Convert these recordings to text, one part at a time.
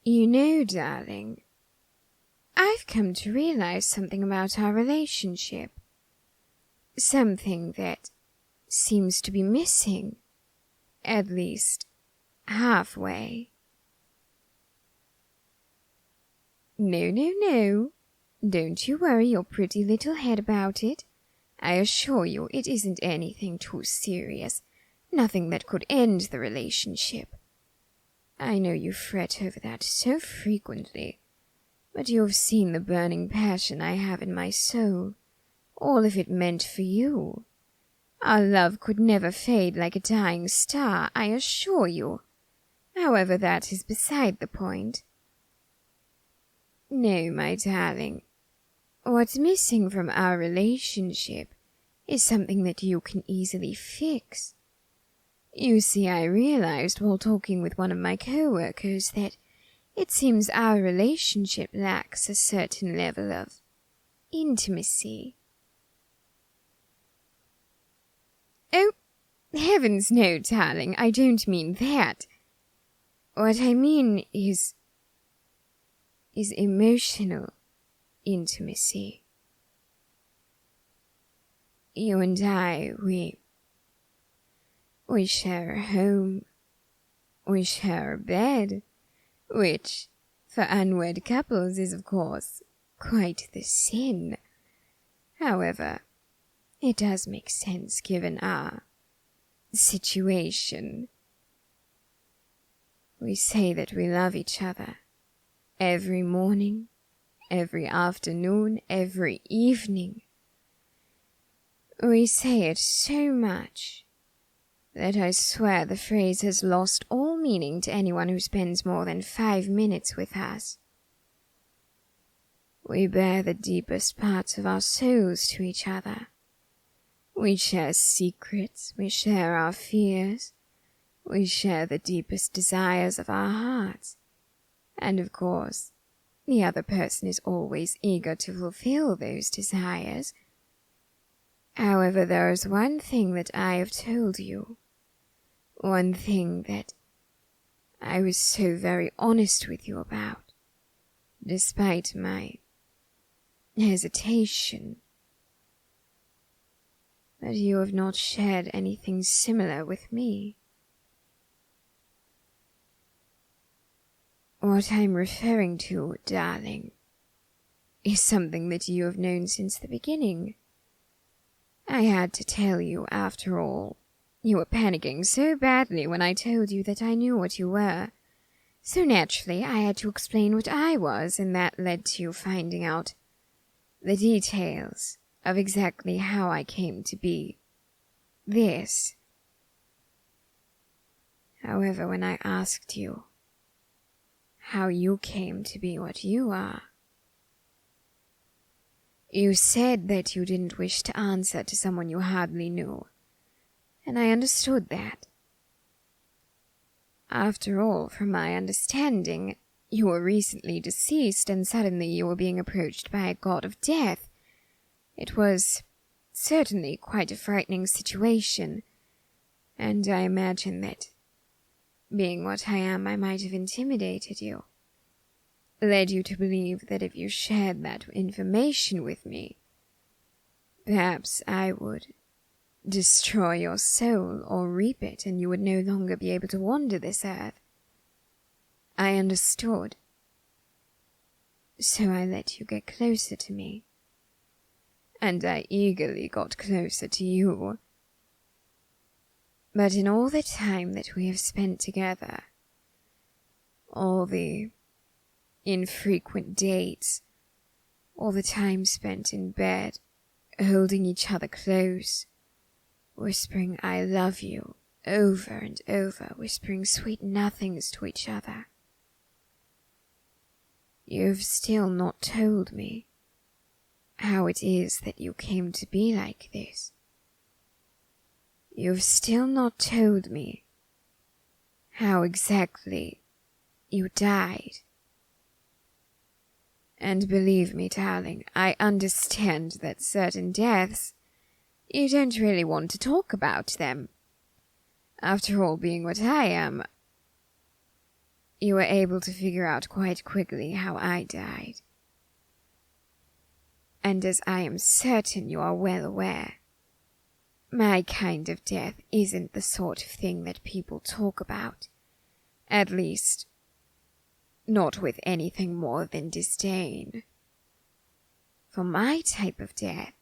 You know, darling, I've come to realize something about our relationship. Something that seems to be missing, at least halfway. No. Don't you worry your pretty little head about it. I assure you it isn't anything too serious, nothing that could end the relationship. I know you fret over that so frequently, but you have seen the burning passion I have in my soul, all of it meant for you. Our love could never fade like a dying star, I assure you. However, that is beside the point. No, my darling. What's missing from our relationship is something that you can easily fix. You see, I realized while talking with one of my co-workers that it seems our relationship lacks a certain level of intimacy. Oh, heavens no, darling, I don't mean that. What I mean is emotional intimacy. You and I, we share a home, we share a bed, which, for unwed couples, is of course quite the sin. However, it does make sense given our situation. We say that we love each other every morning, every afternoon, every evening. We say it so much that I swear the phrase has lost all meaning to anyone who spends more than 5 minutes with us. We bare the deepest parts of our souls to each other. We share secrets, we share our fears, we share the deepest desires of our hearts. And of course, the other person is always eager to fulfill those desires. However, there is one thing that I have told you, one thing that I was so very honest with you about, despite my hesitation, that you have not shared anything similar with me. What I'm referring to, darling, is something that you have known since the beginning. I had to tell you, after all. You were panicking so badly when I told you that I knew what you were. So naturally, I had to explain what I was, and that led to you finding out the details of exactly how I came to be this. However, when I asked you how you came to be what you are, you said that you didn't wish to answer to someone you hardly knew, and I understood that. After all, from my understanding, you were recently deceased, and suddenly you were being approached by a god of death. It was certainly quite a frightening situation, and I imagine that, being what I am, I might have intimidated you, led you to believe that if you shared that information with me, perhaps I would destroy your soul or reap it, and you would no longer be able to wander this earth. I understood, so I let you get closer to me, and I eagerly got closer to you. But in all the time that we have spent together, all the infrequent dates, all the time spent in bed, holding each other close, whispering I love you over and over, whispering sweet nothings to each other, you've still not told me how it is that you came to be like this. You've still not told me how exactly you died. And believe me, darling, I understand that certain deaths, you don't really want to talk about them. After all, being what I am, you were able to figure out quite quickly how I died. And as I am certain you are well aware, my kind of death isn't the sort of thing that people talk about. At least, not with anything more than disdain. For my type of death,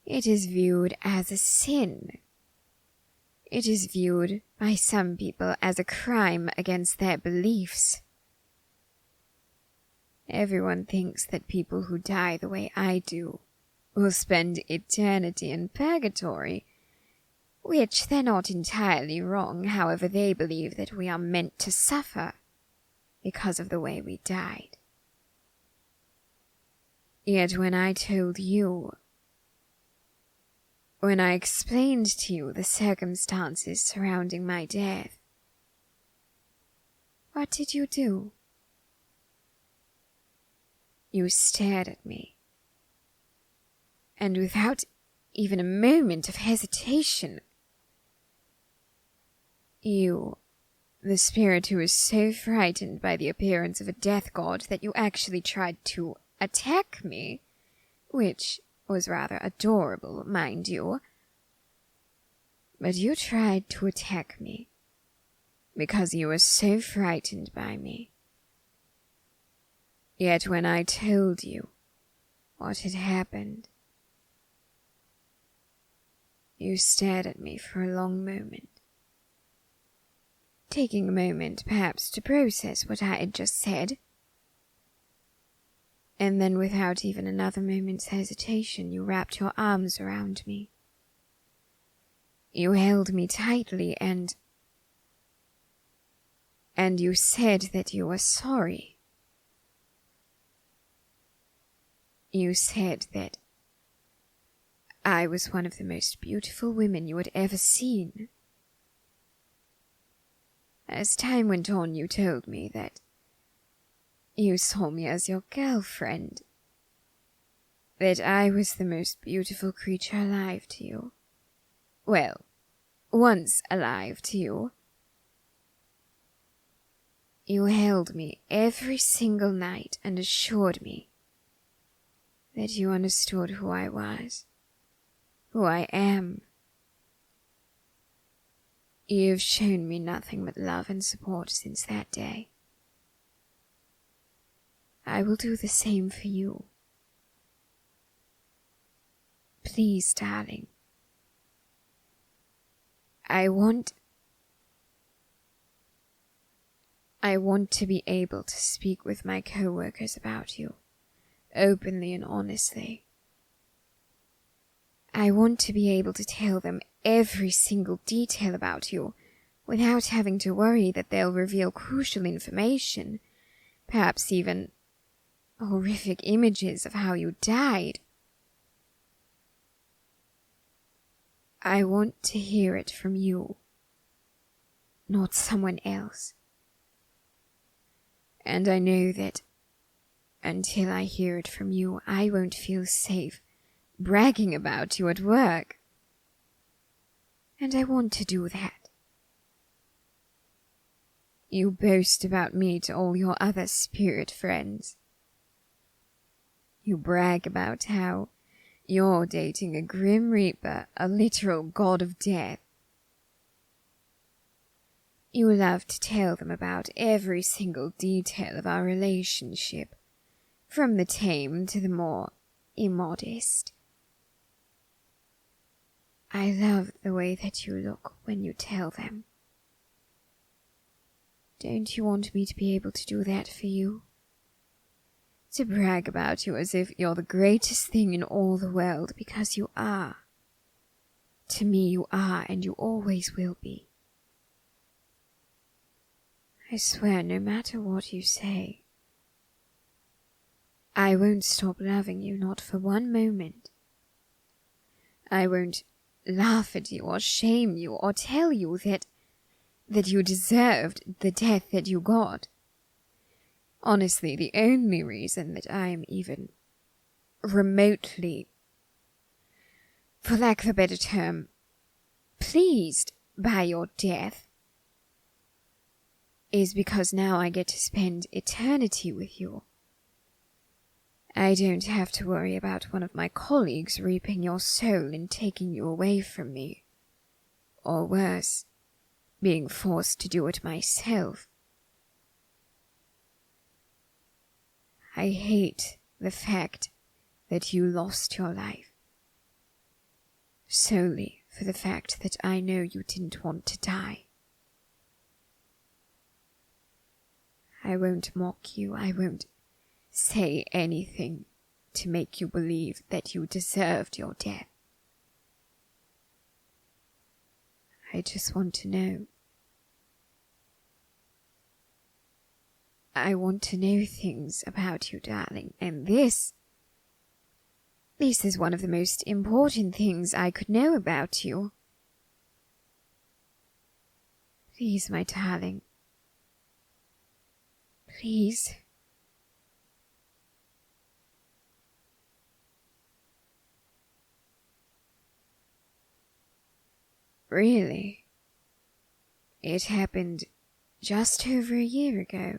it is viewed as a sin. It is viewed by some people as a crime against their beliefs. Everyone thinks that people who die the way I do will spend eternity in purgatory, which they're not entirely wrong. However, they believe that we are meant to suffer because of the way we died. Yet when I told you, when I explained to you the circumstances surrounding my death, what did you do? You stared at me, and without even a moment of hesitation, you, the spirit who was so frightened by the appearance of a death god that you actually tried to attack me, which was rather adorable, mind you. But you tried to attack me because you were so frightened by me. Yet when I told you what had happened, you stared at me for a long moment, taking a moment perhaps to process what I had just said. And then without even another moment's hesitation, you wrapped your arms around me. You held me tightly and you said that you were sorry. You said that I was one of the most beautiful women you had ever seen. As time went on, you told me that you saw me as your girlfriend, that I was the most beautiful creature alive to you. Well, once alive to you. You held me every single night and assured me that you understood who I was, who I am. You've shown me nothing but love and support since that day. I will do the same for you. Please, darling. I want to be able to speak with my co-workers about you, openly and honestly. I want to be able to tell them every single detail about you without having to worry that they'll reveal crucial information, perhaps even horrific images of how you died. I want to hear it from you, not someone else. And I know that until I hear it from you, I won't feel safe bragging about you at work. And I want to do that. You boast about me to all your other spirit friends. You brag about how you're dating a Grim Reaper, a literal god of death. You love to tell them about every single detail of our relationship, from the tame to the more immodest. I love the way that you look when you tell them. Don't you want me to be able to do that for you? To brag about you as if you're the greatest thing in all the world, because you are. To me you are, and you always will be. I swear, no matter what you say, I won't stop loving you, not for one moment. I won't laugh at you or shame you or tell you that you deserved the death that you got. Honestly, the only reason that I am even remotely, for lack of a better term, pleased by your death is because now I get to spend eternity with you. I don't have to worry about one of my colleagues reaping your soul and taking you away from me. Or worse, being forced to do it myself. I hate the fact that you lost your life. Solely for the fact that I know you didn't want to die. I won't mock you, I won't say anything to make you believe that you deserved your death. I just want to know. I want to know things about you, darling, and this is one of the most important things I could know about you. Please, my darling. Please. Really? It happened just over a year ago.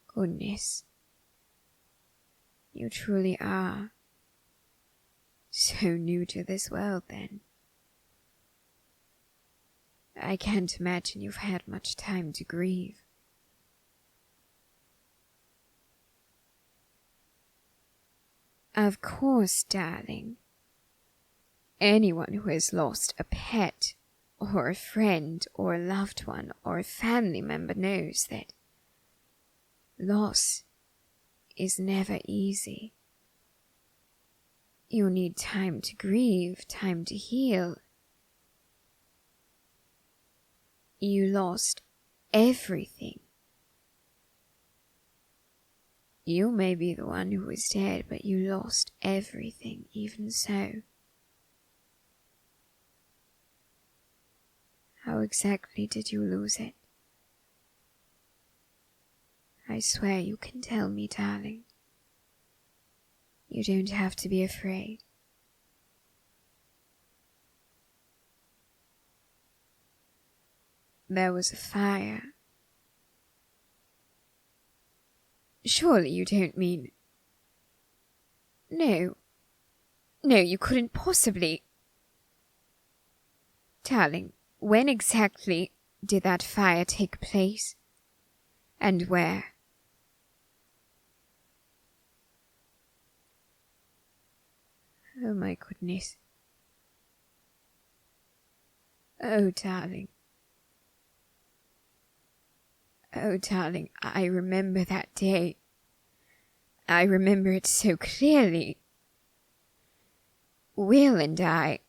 Goodness. You truly are so new to this world, then. I can't imagine you've had much time to grieve. Of course, darling. Anyone who has lost a pet, or a friend, or a loved one, or a family member knows that loss is never easy. You need time to grieve, time to heal. You lost everything. You may be the one who was dead, but you lost everything, even so. How exactly did you lose it? I swear you can tell me, darling. You don't have to be afraid. There was a fire. Surely you don't mean... No, you couldn't possibly... Darling, when exactly did that fire take place? And where? Oh my goodness. Oh, darling. Oh, darling, I remember that day. I remember it so clearly. Will and I,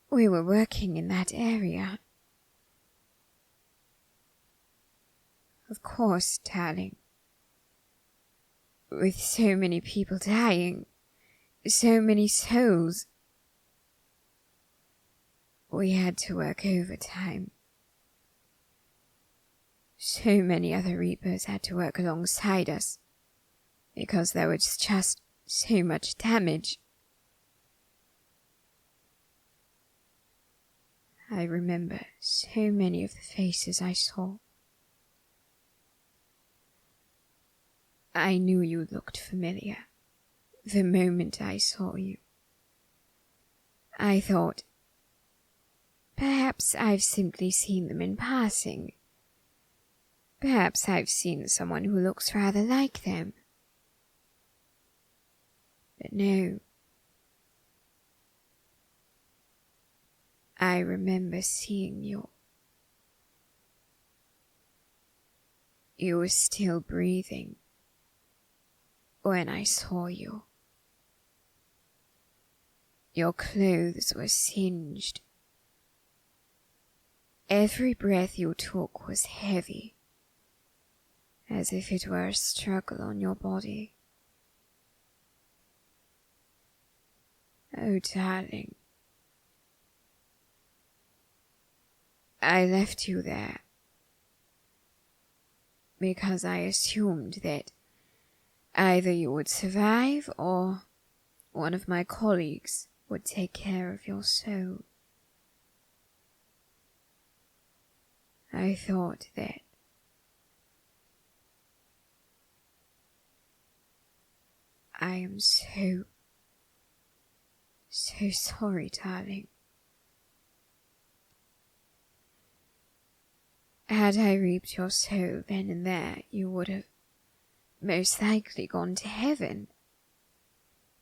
we were working in that area. Of course, darling. With so many people dying, so many souls, we had to work overtime. So many other Reapers had to work alongside us, because there was just so much damage. I remember so many of the faces I saw. I knew you looked familiar the moment I saw you. I thought, perhaps I've simply seen them in passing. Perhaps I've seen someone who looks rather like them. But no. I remember seeing you. You were still breathing when I saw you. Your clothes were singed. Every breath you took was heavy, as if it were a struggle on your body. Oh, darling. I left you there because I assumed that either you would survive or one of my colleagues would take care of your soul. I thought that I am so sorry, darling. Had I reaped your soul then and there, you would have most likely gone to heaven.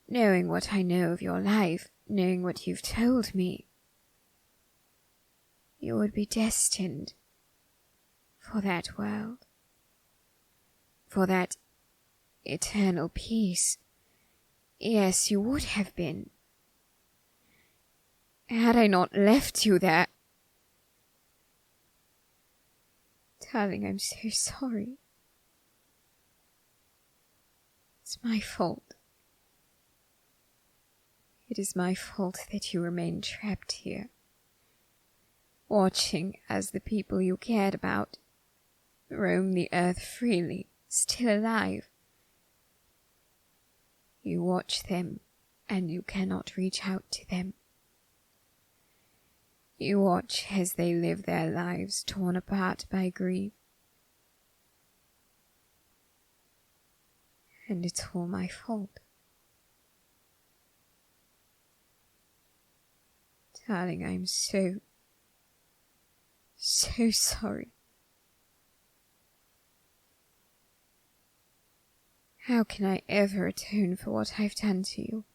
Knowing what I know of your life, knowing what you've told me, you would be destined for that world, for that eternal peace. Yes, you would have been. Had I not left you there. Darling, I'm so sorry. It's my fault. It is my fault that you remain trapped here, watching as the people you cared about roam the earth freely, still alive. You watch them, and you cannot reach out to them. You watch as they live their lives torn apart by grief. And it's all my fault. Darling, I'm so sorry. How can I ever atone for what I've done to you?